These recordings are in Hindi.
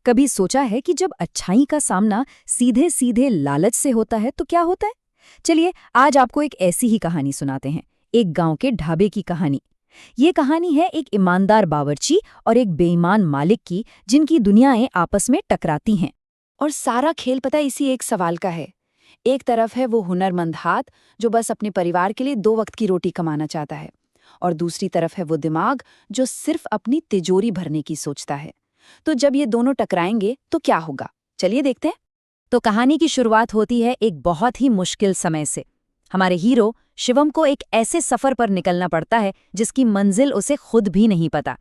कभी सोचा है कि जब अच्छाई का सामना सीधे सीधे लालच से होता है तो क्या होता है? चलिए आज आपको एक ऐसी ही कहानी सुनाते हैं, एक गांव के ढाबे की कहानी। ये कहानी है एक ईमानदार बावर्ची और एक बेईमान मालिक की, जिनकी दुनियाएं आपस में टकराती हैं। और सारा खेल पता इसी एक सवाल का है। एक तरफ है वो हुनरमंद हाथ जो बस अपने परिवार के लिए 2 वक्त की रोटी कमाना चाहता है, और दूसरी तरफ है वो दिमाग जो सिर्फ अपनी तिजोरी भरने की सोचता है। तो जब ये दोनों टकराएंगे तो क्या होगा, चलिए देखते हैं। तो कहानी की शुरुआत होती है एक बहुत ही मुश्किल समय से। हमारे हीरो शिवम को एक ऐसे सफर पर निकलना पड़ता है जिसकी मंजिल उसे खुद भी नहीं पता।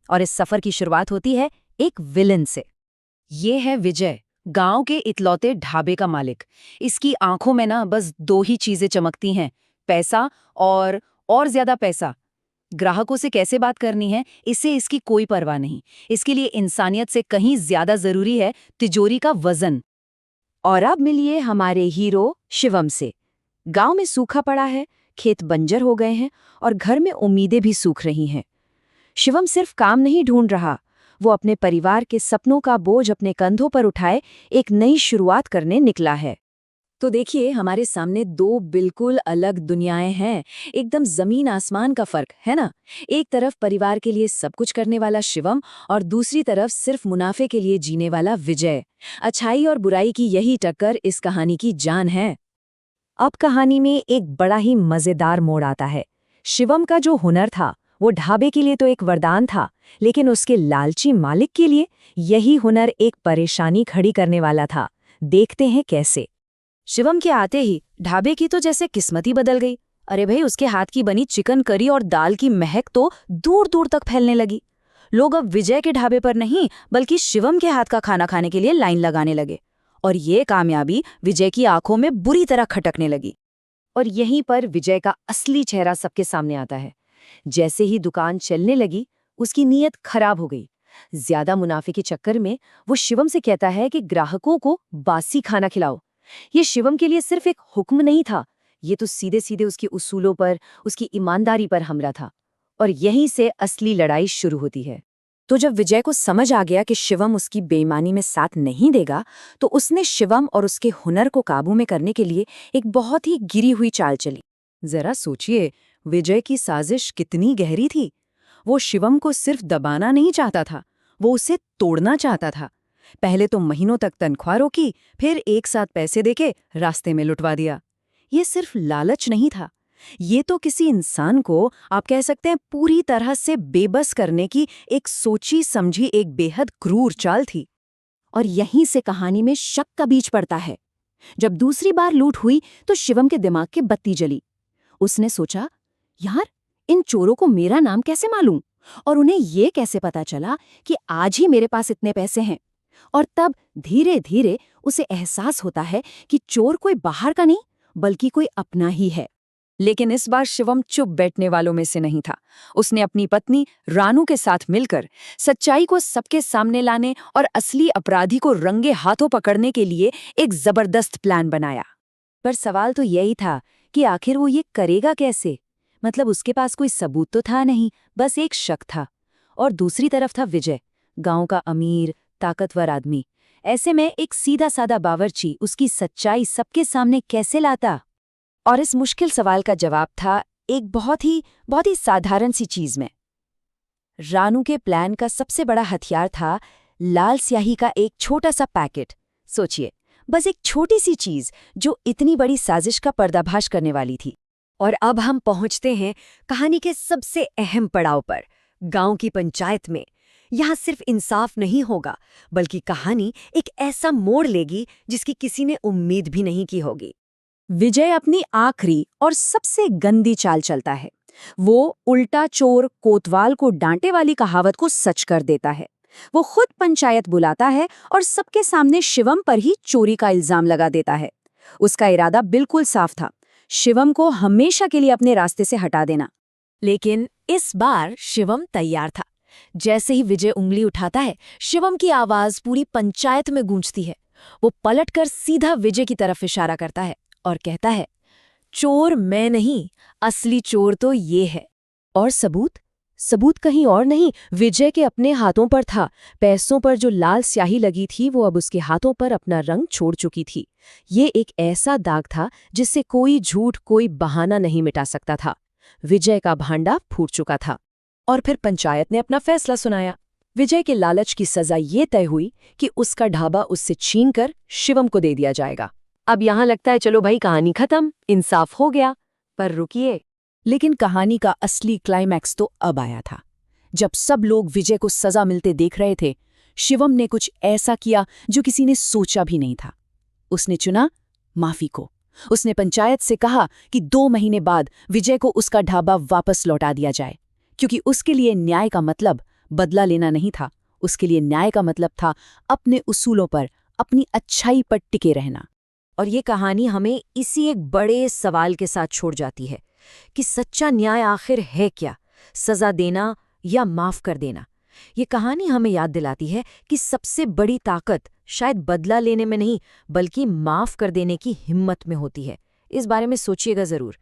और इस सफर की शुरुआत होती है एक विलन से। ये है विजय, गांव के इकलौते ढाबे का मालिक। इसकी आंखों में ना बस 2 ही चीजें चमकती हैं, पैसा और ज्यादा पैसा। ग्राहकों से कैसे बात करनी है, इससे इसकी कोई परवाह नहीं। इसके लिए इंसानियत से कहीं ज्यादा जरूरी है तिजोरी का वजन। और अब मिलिए हमारे हीरो शिवम से। गांव में सूखा पड़ा है, खेत बंजर हो गए हैं और घर में उम्मीदें भी सूख रही हैं। शिवम सिर्फ काम नहीं ढूंढ रहा, वो अपने परिवार के सपनों का बोझ अपने कंधों पर उठाए एक नई शुरुआत करने निकला है। तो देखिए, हमारे सामने 2 बिल्कुल अलग दुनियाएं हैं, एकदम जमीन आसमान का फर्क है ना। एक तरफ परिवार के लिए सब कुछ करने वाला शिवम और दूसरी तरफ सिर्फ मुनाफे के लिए जीने वाला विजय। अच्छाई और बुराई की यही टक्कर इस कहानी की जान है। अब कहानी में एक बड़ा ही मजेदार मोड़ आता है। शिवम का जो हुनर था वो ढाबे के लिए तो एक वरदान था, लेकिन उसके लालची मालिक के लिए यही हुनर एक परेशानी खड़ी करने वाला था। देखते हैं कैसे। शिवम के आते ही ढाबे की तो जैसे किस्मत ही बदल गई। अरे भाई, उसके हाथ की बनी चिकन करी और दाल की महक तो दूर दूर तक फैलने लगी। लोग अब विजय के ढाबे पर नहीं बल्कि शिवम के हाथ का खाना खाने के लिए लाइन लगाने लगे। और ये कामयाबी विजय की आंखों में बुरी तरह खटकने लगी। और यहीं पर विजय का असली चेहरा सबके सामने आता है। जैसे ही दुकान चलने लगी, उसकी नीयत खराब हो गई। ज्यादा मुनाफे के चक्कर में वो शिवम से कहता है कि ग्राहकों को बासी खाना खिलाओ। ये शिवम के लिए सिर्फ एक हुक्म नहीं था, ये तो सीधे सीधे उसके उसूलों पर, उसकी ईमानदारी पर हमला था। और यहीं से असली लड़ाई शुरू होती है। तो जब विजय को समझ आ गया कि शिवम उसकी बेईमानी में साथ नहीं देगा, तो उसने शिवम और उसके हुनर को काबू में करने के लिए एक बहुत ही गिरी हुई चाल चली। जरा सोचिए, विजय की साजिश कितनी गहरी थी। वो शिवम को सिर्फ दबाना नहीं चाहता था, वो उसे तोड़ना चाहता था। पहले तो महीनों तक तनख्वाह रोकी, फिर एक साथ पैसे देके रास्ते में लुटवा दिया। ये सिर्फ लालच नहीं था, ये तो किसी इंसान को, आप कह सकते हैं, पूरी तरह से बेबस करने की एक सोची समझी एक बेहद क्रूर चाल थी। और यहीं से कहानी में शक का बीज पड़ता है। जब दूसरी बार लूट हुई तो शिवम के दिमाग की बत्ती जली। उसने सोचा, यार, इन चोरों को मेरा नाम कैसे मालूम, और उन्हें ये कैसे पता चला कि आज ही मेरे पास इतने पैसे हैं। और तब धीरे धीरे उसे एहसास होता है कि चोर कोई बाहर का नहीं बल्कि कोई अपना ही है। लेकिन इस बार शिवम चुप बैठने वालों में से नहीं था। उसने अपनी पत्नी रानू के साथ मिलकर सच्चाई को सबके सामने लाने और असली अपराधी को रंगे हाथों पकड़ने के लिए एक जबरदस्त प्लान बनाया। पर सवाल तो यही था कि आखिर वो ये करेगा कैसे। मतलब उसके पास कोई सबूत तो था नहीं, बस एक शक था। और दूसरी तरफ था विजय, गांव का अमीर ताकतवर आदमी। ऐसे में एक सीधा साधा बावर्ची उसकी सच्चाई सबके सामने कैसे लाता? और इस मुश्किल सवाल का जवाब था एक बहुत ही साधारण सी चीज में। रानू के प्लान का सबसे बड़ा हथियार था लाल स्याही का एक छोटा सा पैकेट। सोचिए, बस एक छोटी सी चीज जो इतनी बड़ी साजिश का पर्दाफाश करने वाली थी। और अब हम पहुंचते हैं कहानी के सबसे अहम पड़ाव पर, गांव की पंचायत में। यहाँ सिर्फ इंसाफ नहीं होगा, बल्कि कहानी एक ऐसा मोड़ लेगी जिसकी किसी ने उम्मीद भी नहीं की होगी। विजय अपनी आखिरी और सबसे गंदी चाल चलता है। वो उल्टा चोर कोतवाल को डांटे वाली कहावत को सच कर देता है। वो खुद पंचायत बुलाता है और सबके सामने शिवम पर ही चोरी का इल्जाम लगा देता है। उसका इरादा बिल्कुल साफ था, शिवम को हमेशा के लिए अपने रास्ते से हटा देना। लेकिन इस बार शिवम तैयार था। जैसे ही विजय उंगली उठाता है, शिवम की आवाज पूरी पंचायत में गूंजती है। वो पलटकर सीधा विजय की तरफ इशारा करता है और कहता है, चोर मैं नहीं, असली चोर तो ये है। और सबूत? सबूत कहीं और नहीं, विजय के अपने हाथों पर था। पैसों पर जो लाल स्याही लगी थी वो अब उसके हाथों पर अपना रंग छोड़ चुकी थी। ये एक ऐसा दाग था जिससे कोई झूठ, कोई बहाना नहीं मिटा सकता था। विजय का भांडा फूट चुका था। और फिर पंचायत ने अपना फैसला सुनाया। विजय के लालच की सजा ये तय हुई कि उसका ढाबा उससे छीनकर शिवम को दे दिया जाएगा। अब यहाँ लगता है चलो भाई कहानी खत्म, इंसाफ हो गया। पर रुकिए, लेकिन कहानी का असली क्लाइमैक्स तो अब आया था। जब सब लोग विजय को सजा मिलते देख रहे थे, शिवम ने कुछ ऐसा किया जो किसी ने सोचा भी नहीं था। उसने चुना माफी को। उसने पंचायत से कहा कि 2 महीने बाद विजय को उसका ढाबा वापस लौटा दिया जाए, क्योंकि उसके लिए न्याय का मतलब बदला लेना नहीं था। उसके लिए न्याय का मतलब था अपने उसूलों पर, अपनी अच्छाई पर टिके रहना। और ये कहानी हमें इसी एक बड़े सवाल के साथ छोड़ जाती है कि सच्चा न्याय आखिर है क्या, सजा देना या माफ कर देना। ये कहानी हमें याद दिलाती है कि सबसे बड़ी ताकत शायद बदला लेने में नहीं, बल्कि माफ कर देने की हिम्मत में होती है। इस बारे में सोचिएगा जरूर।